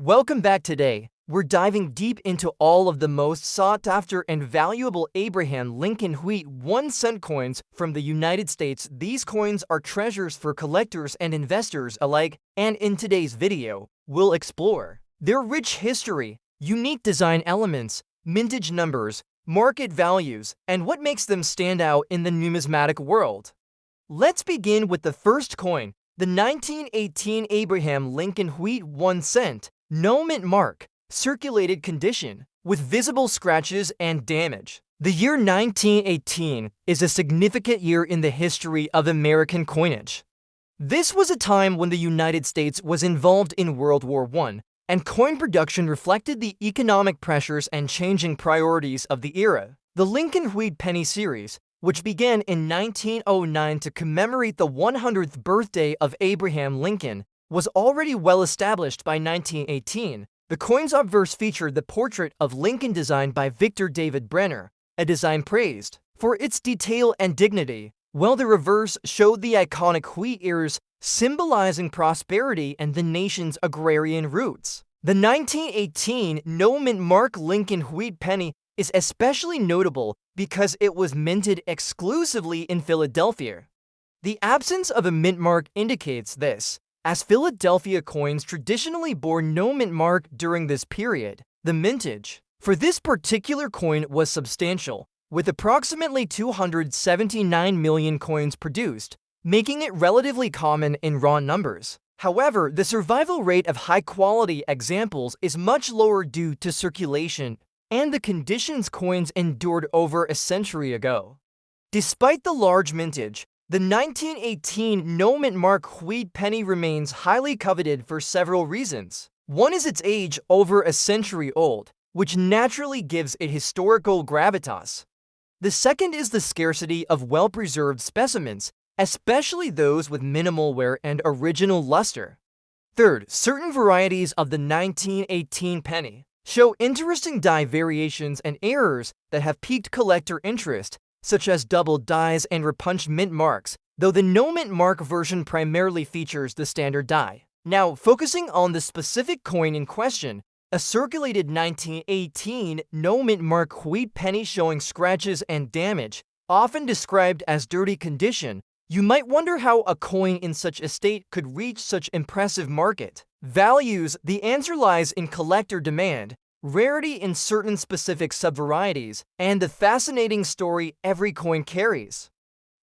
Welcome back today. We're diving deep into all of the most sought-after and valuable Abraham Lincoln Wheat 1-cent coins from the United States. These coins are treasures for collectors and investors alike, and in today's video, we'll explore their rich history, unique design elements, mintage numbers, market values, and what makes them stand out in the numismatic world. Let's begin with the first coin, the 1918 Abraham Lincoln Wheat 1-cent, no mint mark, circulated condition, with visible scratches and damage. The year 1918 is a significant year in the history of American coinage. This was a time when the United States was involved in World War I, and coin production reflected the economic pressures and changing priorities of the era. The Lincoln Wheat penny series, which began in 1909 to commemorate the 100th birthday of Abraham Lincoln, was already well established by 1918. The coin's obverse featured the portrait of Lincoln designed by Victor David Brenner, a design praised for its detail and dignity, while the reverse showed the iconic wheat ears symbolizing prosperity and the nation's agrarian roots. The 1918 no mint mark Lincoln Wheat penny is especially notable because it was minted exclusively in Philadelphia. The absence of a mint mark indicates this, as Philadelphia coins traditionally bore no mint mark during this period. The mintage for this particular coin was substantial, with approximately 279 million coins produced, making it relatively common in raw numbers. However, the survival rate of high-quality examples is much lower due to circulation and the conditions coins endured over a century ago. Despite the large mintage, the 1918 no mint mark wheat penny remains highly coveted for several reasons. One is its age, over a century old, which naturally gives it historical gravitas. The second is the scarcity of well-preserved specimens, especially those with minimal wear and original luster. Third, certain varieties of the 1918 penny show interesting die variations and errors that have piqued collector interest, such as double dies and repunched mint marks, though the no mint mark version primarily features the standard die. Now, focusing on the specific coin in question, a circulated 1918 no mint mark wheat penny showing scratches and damage, often described as dirty condition, you might wonder how a coin in such a state could reach such impressive market values. The answer lies in collector demand, rarity in certain specific subvarieties, and the fascinating story every coin carries.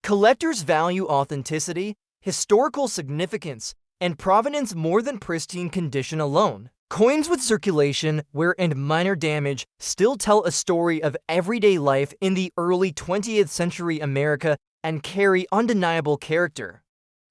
Collectors value authenticity, historical significance, and provenance more than pristine condition alone. Coins with circulation, wear, and minor damage still tell a story of everyday life in the early 20th century America and carry undeniable character.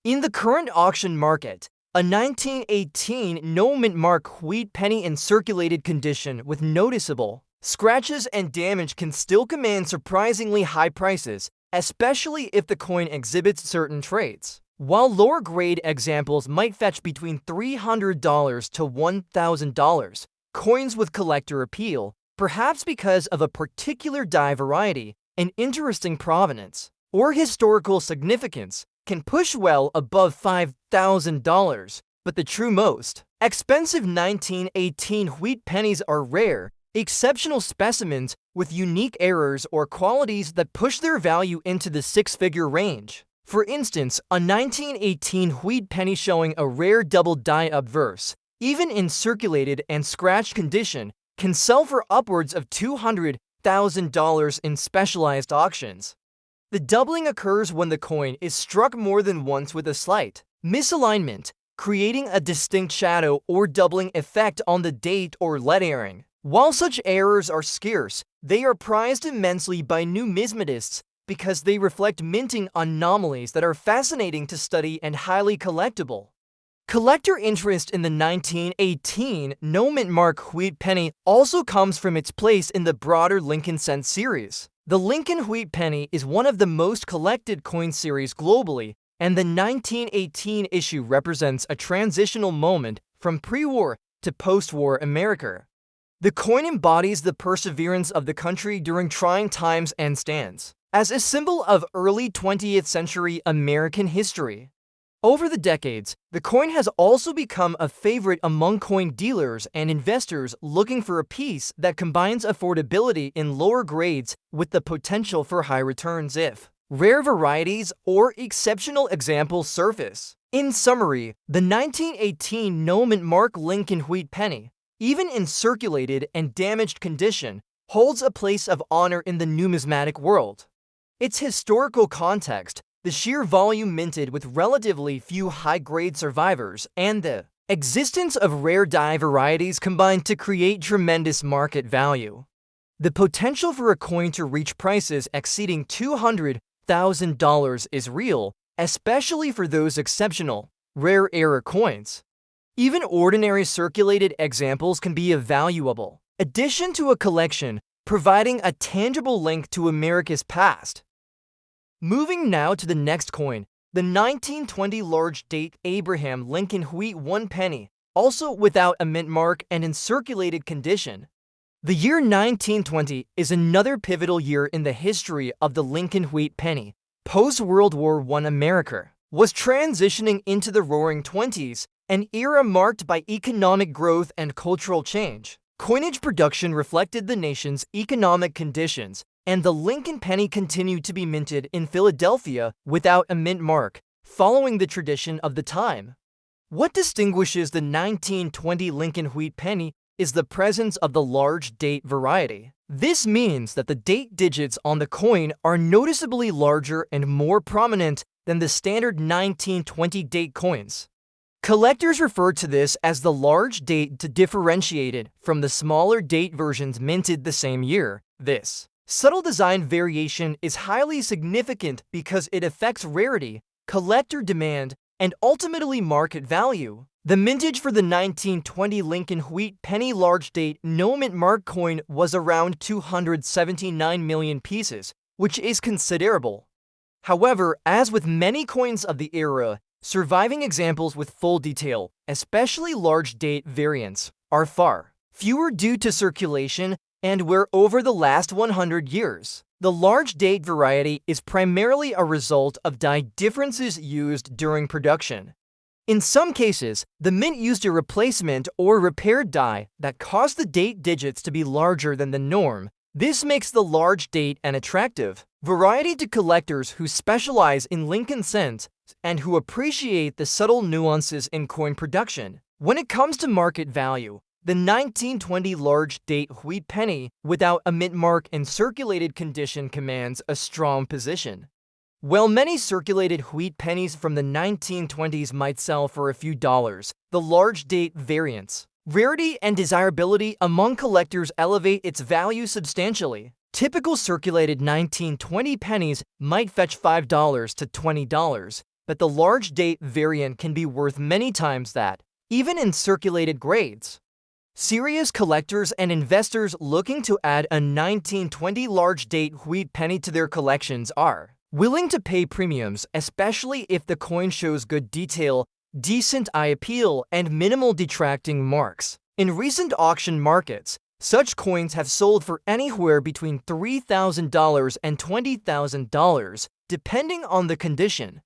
In the current auction market, a 1918 no mint mark wheat penny in circulated condition with noticeable scratches and damage can still command surprisingly high prices, especially if the coin exhibits certain traits. While lower grade examples might fetch between $300 to $1,000, coins with collector appeal, perhaps because of a particular die variety, an interesting provenance, or historical significance, can push well above $5,000, but the true most expensive 1918 wheat pennies are rare, exceptional specimens with unique errors or qualities that push their value into the six-figure range. For instance, a 1918 wheat penny showing a rare double die obverse, even in circulated and scratched condition, can sell for upwards of $200,000 in specialized auctions. The doubling occurs when the coin is struck more than once with a slight misalignment, creating a distinct shadow or doubling effect on the date or lettering. While such errors are scarce, they are prized immensely by numismatists because they reflect minting anomalies that are fascinating to study and highly collectible. Collector interest in the 1918 no mint mark wheat penny also comes from its place in the broader Lincoln cent series. The Lincoln Wheat penny is one of the most collected coin series globally, and the 1918 issue represents a transitional moment from pre-war to post-war America. The coin embodies the perseverance of the country during trying times and stands as a symbol of early 20th century American history. Over the decades, the coin has also become a favorite among coin dealers and investors looking for a piece that combines affordability in lower grades with the potential for high returns if rare varieties or exceptional examples surface. In summary, the 1918 no-mint mark Lincoln Wheat penny, even in circulated and damaged condition, holds a place of honor in the numismatic world. Its historical context, the sheer volume minted with relatively few high-grade survivors, and the existence of rare die varieties combined to create tremendous market value. The potential for a coin to reach prices exceeding $200,000 is real, especially for those exceptional, rare-era coins. Even ordinary circulated examples can be a valuable addition to a collection, providing a tangible link to America's past. Moving now to the next coin, the 1920 large date Abraham Lincoln Wheat 1 penny, also without a mint mark and in circulated condition. The year 1920 is another pivotal year in the history of the Lincoln Wheat penny. Post-World War I America was transitioning into the Roaring Twenties, an era marked by economic growth and cultural change. Coinage production reflected the nation's economic conditions, and the Lincoln penny continued to be minted in Philadelphia without a mint mark, following the tradition of the time. What distinguishes the 1920 Lincoln Wheat penny is the presence of the large date variety. This means that the date digits on the coin are noticeably larger and more prominent than the standard 1920 date coins. Collectors refer to this as the large date to differentiate it from the smaller date versions minted the same year. This subtle design variation is highly significant because it affects rarity, collector demand, and ultimately market value. The mintage for the 1920 Lincoln Wheat penny large date no mint mark coin was around 279 million pieces, which is considerable. However, as with many coins of the era, surviving examples with full detail, especially large date variants, are far fewer due to circulation and where over the last 100 years. The large date variety is primarily a result of die differences used during production. In some cases, the mint used a replacement or repaired die that caused the date digits to be larger than the norm. This makes the large date an attractive variety to collectors who specialize in Lincoln cents and who appreciate the subtle nuances in coin production. When it comes to market value, the 1920 large date wheat penny without a mint mark in circulated condition commands a strong position. While many circulated wheat pennies from the 1920s might sell for a few dollars, the large date variants, rarity and desirability among collectors elevate its value substantially. Typical circulated 1920 pennies might fetch $5 to $20, but the large date variant can be worth many times that, even in circulated grades. Serious collectors and investors looking to add a 1920 large date wheat penny to their collections are willing to pay premiums, especially if the coin shows good detail, decent eye appeal, and minimal detracting marks. In recent auction markets, such coins have sold for anywhere between $3,000 and $20,000, depending on the condition.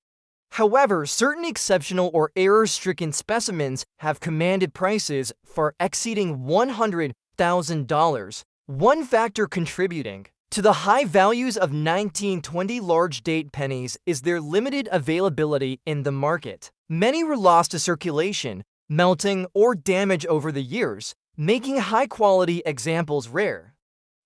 However, certain exceptional or error-stricken specimens have commanded prices far exceeding $100,000, one factor contributing to the high values of 1920 large date pennies is their limited availability in the market. Many were lost to circulation, melting, or damage over the years, making high-quality examples rare.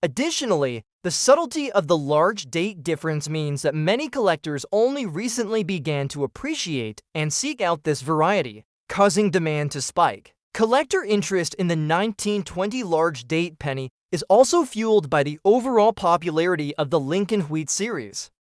Additionally, the subtlety of the large date difference means that many collectors only recently began to appreciate and seek out this variety, causing demand to spike. Collector interest in the 1920 large date penny is also fueled by the overall popularity of the Lincoln Wheat series.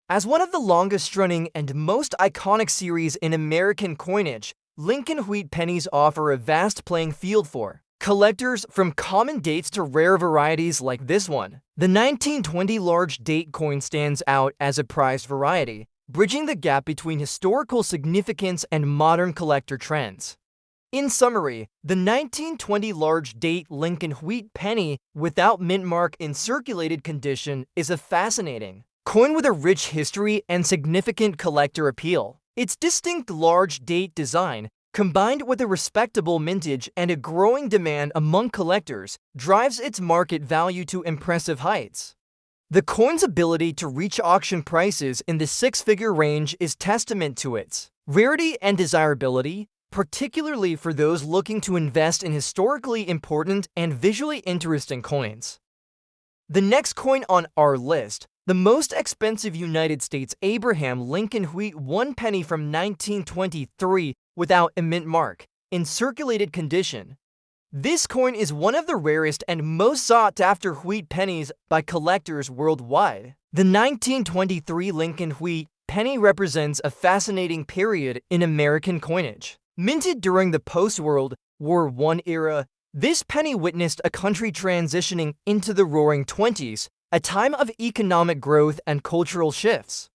As one of the longest-running and most iconic series in American coinage, Lincoln Wheat pennies offer a vast playing field for collectors from common dates to rare varieties like this one. The 1920 large date coin stands out as a prized variety, bridging the gap between historical significance and modern collector trends. In summary, the 1920 large date Lincoln Wheat penny without mint mark in circulated condition is a fascinating coin with a rich history and significant collector appeal. Its distinct large date design, combined with a respectable mintage and a growing demand among collectors, drives its market value to impressive heights. The coin's ability to reach auction prices in the six-figure range is testament to its rarity and desirability, particularly for those looking to invest in historically important and visually interesting coins. The next coin on our list, the most expensive United States Abraham Lincoln Wheat 1 penny from 1923 without a mint mark, in circulated condition. This coin is one of the rarest and most sought-after wheat pennies by collectors worldwide. The 1923 Lincoln Wheat penny represents a fascinating period in American coinage. Minted during the post-World War I era, this penny witnessed a country transitioning into the Roaring Twenties, a time of economic growth and cultural shifts.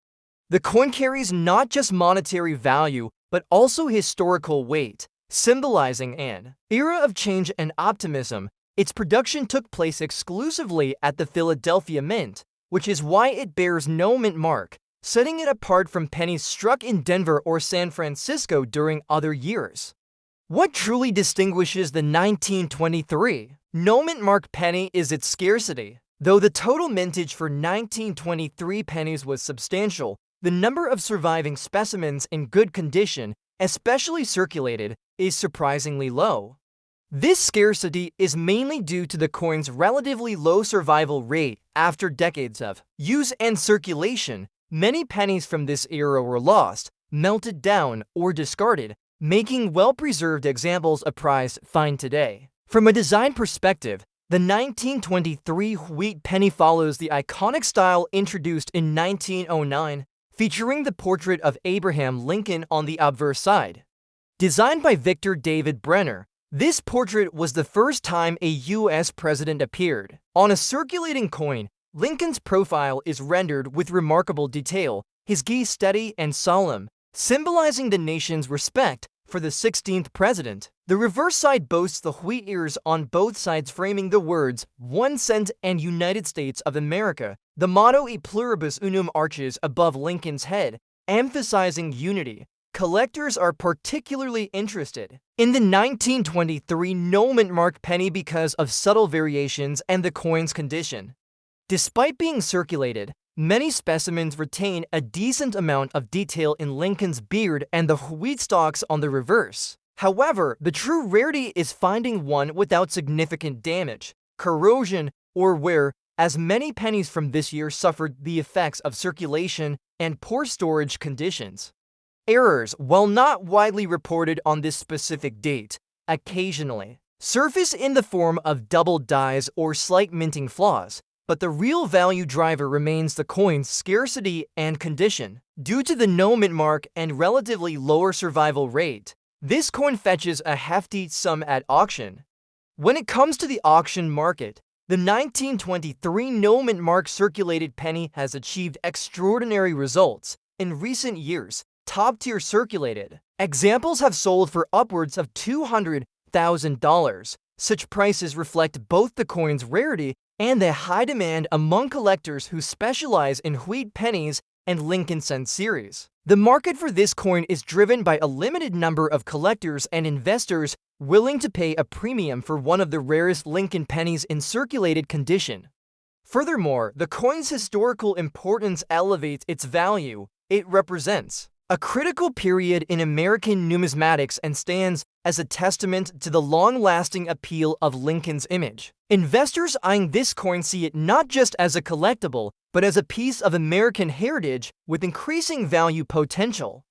The coin carries not just monetary value, but also historical weight, symbolizing an era of change and optimism. Its production took place exclusively at the Philadelphia Mint, which is why it bears no mint mark, setting it apart from pennies struck in Denver or San Francisco during other years. What truly distinguishes the 1923 no mint mark penny is its scarcity. Though the total mintage for 1923 pennies was substantial, the number of surviving specimens in good condition, especially circulated, is surprisingly low. This scarcity is mainly due to the coin's relatively low survival rate after decades of use and circulation. Many pennies from this era were lost, melted down, or discarded, making well-preserved examples a prize find today. From a design perspective, the 1923 wheat penny follows the iconic style introduced in 1909, featuring the portrait of Abraham Lincoln on the obverse side. Designed by Victor David Brenner, this portrait was the first time a U.S. president appeared. On a circulating coin, Lincoln's profile is rendered with remarkable detail, his gaze steady and solemn, symbolizing the nation's respect for the 16th president. The reverse side boasts the wheat ears on both sides framing the words 1 cent and United States of America. The motto E pluribus unum arches above Lincoln's head, emphasizing unity. Collectors are particularly interested in the 1923 no mint mark penny because of subtle variations and the coin's condition. Despite being circulated, many specimens retain a decent amount of detail in Lincoln's beard and the wheat stalks on the reverse. However, the true rarity is finding one without significant damage, corrosion, or wear, as many pennies from this year suffered the effects of circulation and poor storage conditions. Errors, while not widely reported on this specific date, occasionally surface in the form of double dyes or slight minting flaws, but the real value driver remains the coin's scarcity and condition. Due to the no mint mark and relatively lower survival rate, this coin fetches a hefty sum at auction. When it comes to the auction market, the 1923 no mint mark circulated penny has achieved extraordinary results. In recent years, top-tier circulated examples have sold for upwards of $200,000. Such prices reflect both the coin's rarity and the high demand among collectors who specialize in wheat pennies and Lincoln cent series. The market for this coin is driven by a limited number of collectors and investors willing to pay a premium for one of the rarest Lincoln pennies in circulated condition. Furthermore, the coin's historical importance elevates its value. It represents a critical period in American numismatics and stands as a testament to the long-lasting appeal of Lincoln's image. Investors eyeing this coin see it not just as a collectible, but as a piece of American heritage with increasing value potential.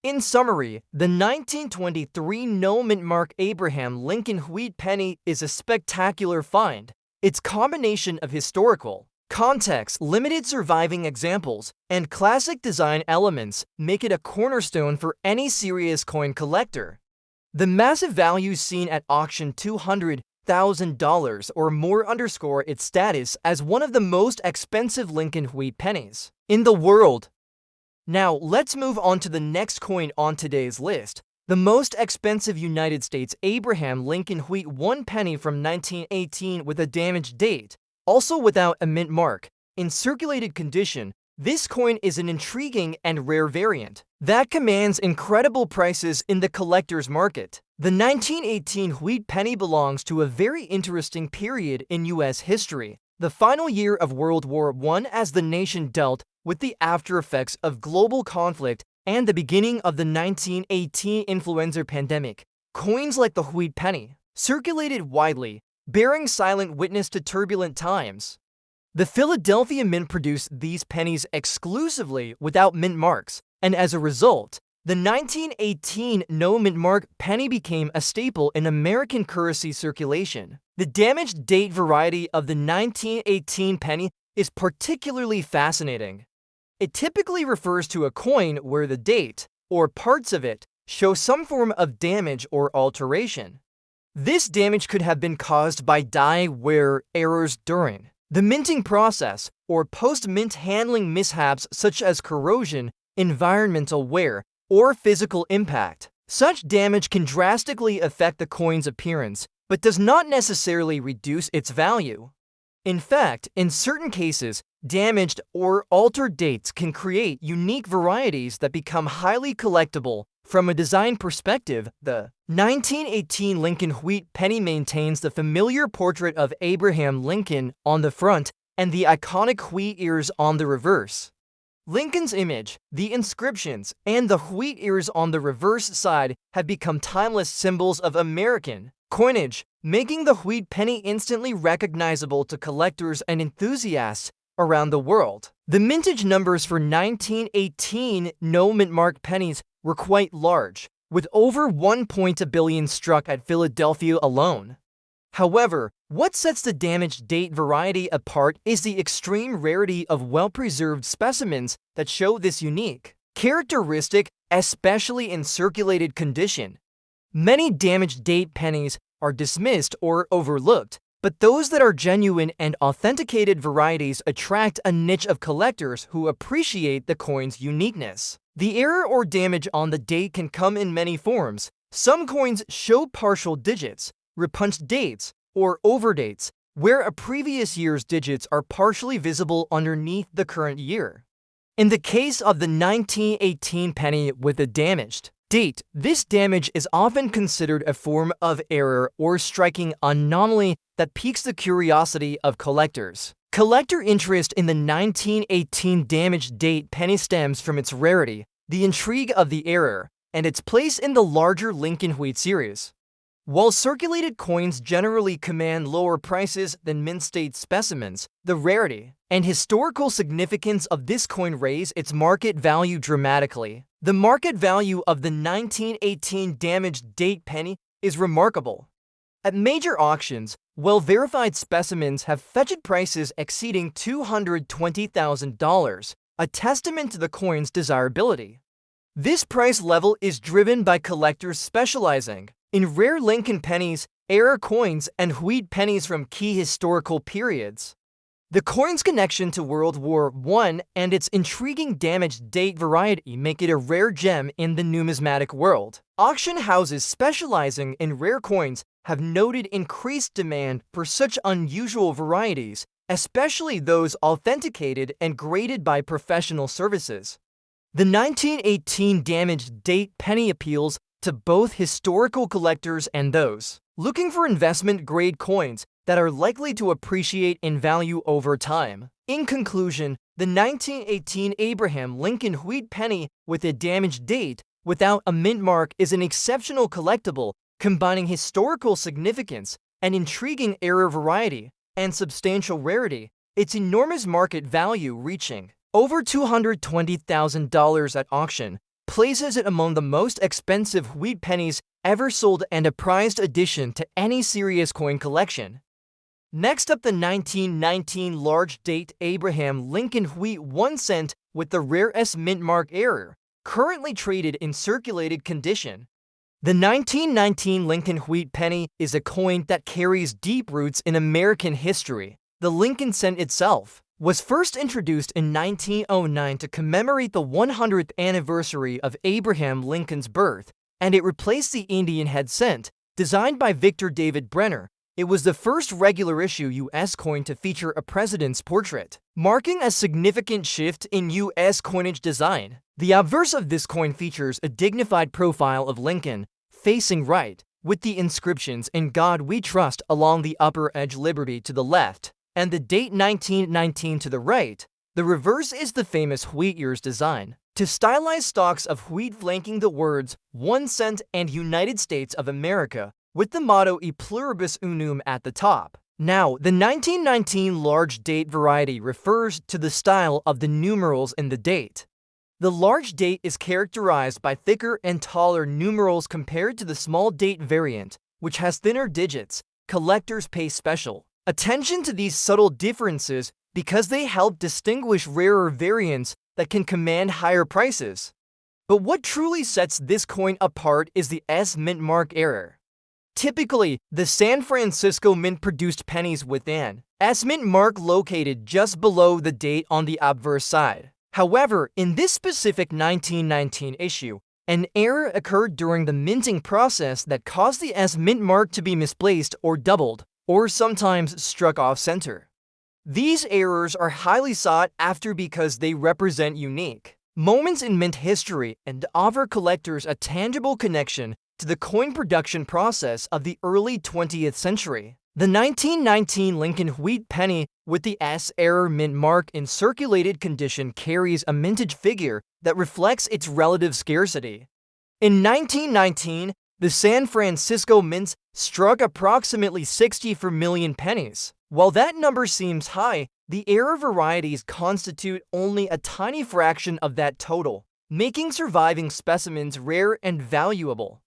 In summary, the 1923 no mint mark Abraham Lincoln wheat penny is a spectacular find. Its combination of historical context, limited surviving examples, and classic design elements make it a cornerstone for any serious coin collector. The massive values seen at auction $200,000 or more underscore its status as one of the most expensive Lincoln wheat pennies in the world. Now, let's move on to the next coin on today's list, the most expensive United States Abraham Lincoln wheat 1 penny from 1918 with a damaged date, also without a mint mark, in circulated condition. This coin is an intriguing and rare variant that commands incredible prices in the collector's market. The 1918 wheat penny belongs to a very interesting period in U.S. history, the final year of World War I, as the nation dealt with the after-effects of global conflict and the beginning of the 1918 influenza pandemic. Coins like the wheat penny circulated widely, bearing silent witness to turbulent times. The Philadelphia Mint produced these pennies exclusively without mint marks, and as a result, the 1918 no mint mark penny became a staple in American currency circulation. The damaged date variety of the 1918 penny is particularly fascinating. It typically refers to a coin where the date, or parts of it, show some form of damage or alteration. This damage could have been caused by die wear errors during the minting process or post-mint handling mishaps such as corrosion, environmental wear, or physical impact. Such damage can drastically affect the coin's appearance, but does not necessarily reduce its value. In fact, in certain cases, damaged or altered dates can create unique varieties that become highly collectible. From a design perspective, the 1918 Lincoln wheat penny maintains the familiar portrait of Abraham Lincoln on the front and the iconic wheat ears on the reverse. Lincoln's image, the inscriptions, and the wheat ears on the reverse side have become timeless symbols of American coinage, making the wheat penny instantly recognizable to collectors and enthusiasts around the world. The mintage numbers for 1918 no mint mark pennies were quite large, with over 1.1 billion struck at Philadelphia alone. However, what sets the damaged date variety apart is the extreme rarity of well-preserved specimens that show this unique characteristic, especially in circulated condition. Many damaged date pennies are dismissed or overlooked, but those that are genuine and authenticated varieties attract a niche of collectors who appreciate the coin's uniqueness. The error or damage on the date can come in many forms. Some coins show partial digits, repunched dates, or overdates, where a previous year's digits are partially visible underneath the current year. In the case of the 1918 penny with a damaged date, this damage is often considered a form of error or striking anomaly that piques the curiosity of collectors. Collector interest in the 1918 damaged date penny stems from its rarity, the intrigue of the error, and its place in the larger Lincoln wheat series. While circulated coins generally command lower prices than mint-state specimens, the rarity and historical significance of this coin raise its market value dramatically. The market value of the 1918 damaged date penny is remarkable. At major auctions, well-verified specimens have fetched prices exceeding $220,000, a testament to the coin's desirability. This price level is driven by collectors specializing in rare Lincoln pennies, error coins, and wheat pennies from key historical periods. The coin's connection to World War I and its intriguing damaged date variety make it a rare gem in the numismatic world. Auction houses specializing in rare coins have noted increased demand for such unusual varieties, especially those authenticated and graded by professional services. The 1918 damaged date penny appeals to both historical collectors and those looking for investment-grade coins that are likely to appreciate in value over time. In conclusion, the 1918 Abraham Lincoln wheat penny with a damaged date without a mint mark is an exceptional collectible, combining historical significance, an intriguing error variety, and substantial rarity. Its enormous market value, reaching over $220,000 at auction, places it among the most expensive wheat pennies ever sold and a prized addition to any serious coin collection. Next up, the 1919 large date Abraham Lincoln wheat 1 cent with the rare S mint mark error, currently traded in circulated condition. The 1919 Lincoln wheat penny is a coin that carries deep roots in American history. The Lincoln cent itself was first introduced in 1909 to commemorate the 100th anniversary of Abraham Lincoln's birth, and it replaced the Indian head cent, designed by Victor David Brenner. It was the first regular issue U.S. coin to feature a president's portrait. marking a significant shift in U.S. coinage design. The obverse of this coin features a dignified profile of Lincoln, facing right, with the inscriptions "In God We Trust" along the upper edge, "Liberty" to the left, and the date 1919 to the right. The reverse is the famous wheat ears design, to stylize stalks of wheat flanking the words 1 cent and United States of America, with the motto E pluribus unum at the top. Now, the 1919 large date variety refers to the style of the numerals in the date. The large date is characterized by thicker and taller numerals compared to the small date variant, which has thinner digits. Collectors pay special attention to these subtle differences because they help distinguish rarer variants that can command higher prices. But what truly sets this coin apart is the S mint mark error. Typically, the San Francisco Mint produced pennies with an S mint mark located just below the date on the obverse side. However, in this specific 1919 issue, an error occurred during the minting process that caused the S mint mark to be misplaced or doubled, or sometimes struck off-center. These errors are highly sought after because they represent unique moments in mint history and offer collectors a tangible connection to the coin production process of the early 20th century. The 1919 Lincoln wheat penny with the S error mint mark in circulated condition carries a mintage figure that reflects its relative scarcity. In 1919, the San Francisco mints struck approximately 64 million pennies. While that number seems high, the error varieties constitute only a tiny fraction of that total, making surviving specimens rare and valuable.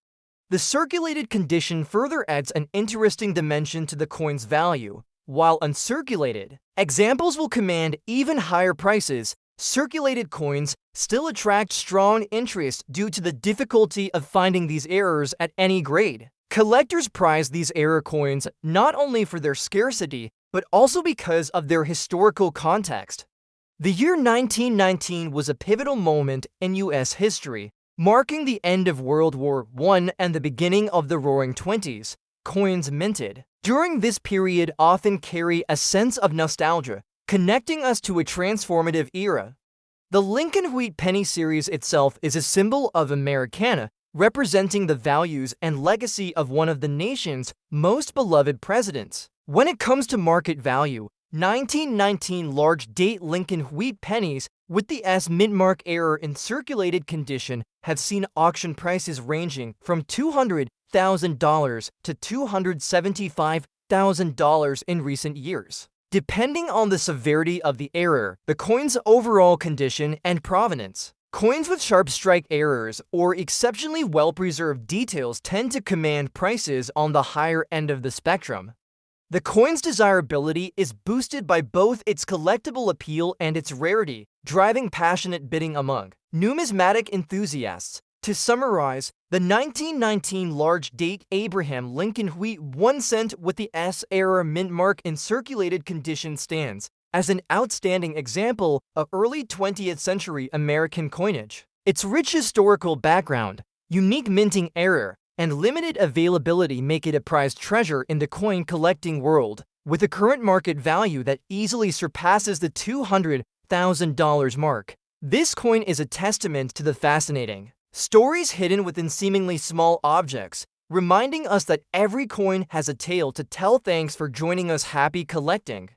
The circulated condition further adds an interesting dimension to the coin's value. While uncirculated examples will command even higher prices, circulated coins still attract strong interest due to the difficulty of finding these errors at any grade. Collectors prize these error coins not only for their scarcity, but also because of their historical context. The year 1919 was a pivotal moment in U.S. history, marking the end of World War I and the beginning of the Roaring Twenties. Coins minted during this period often carry a sense of nostalgia, connecting us to a transformative era. The Lincoln Wheat Penny series itself is a symbol of Americana, representing the values and legacy of one of the nation's most beloved presidents. When it comes to market value, 1919 large date Lincoln wheat pennies with the S mint mark error in circulated condition have seen auction prices ranging from $200,000 to $275,000 in recent years, depending on the severity of the error, the coin's overall condition, and provenance. Coins with sharp strike errors or exceptionally well-preserved details tend to command prices on the higher end of the spectrum. The coin's desirability is boosted by both its collectible appeal and its rarity, driving passionate bidding among numismatic enthusiasts. To summarize, the 1919 large date Abraham Lincoln wheat 1 cent with the S error mint mark in circulated condition stands as an outstanding example of early 20th century American coinage. Its rich historical background, unique minting error, and limited availability make it a prized treasure in the coin collecting world, with a current market value that easily surpasses the $200,000 mark. This coin is a testament to the fascinating stories hidden within seemingly small objects, reminding us that every coin has a tale to tell. Thanks for joining us. Happy collecting!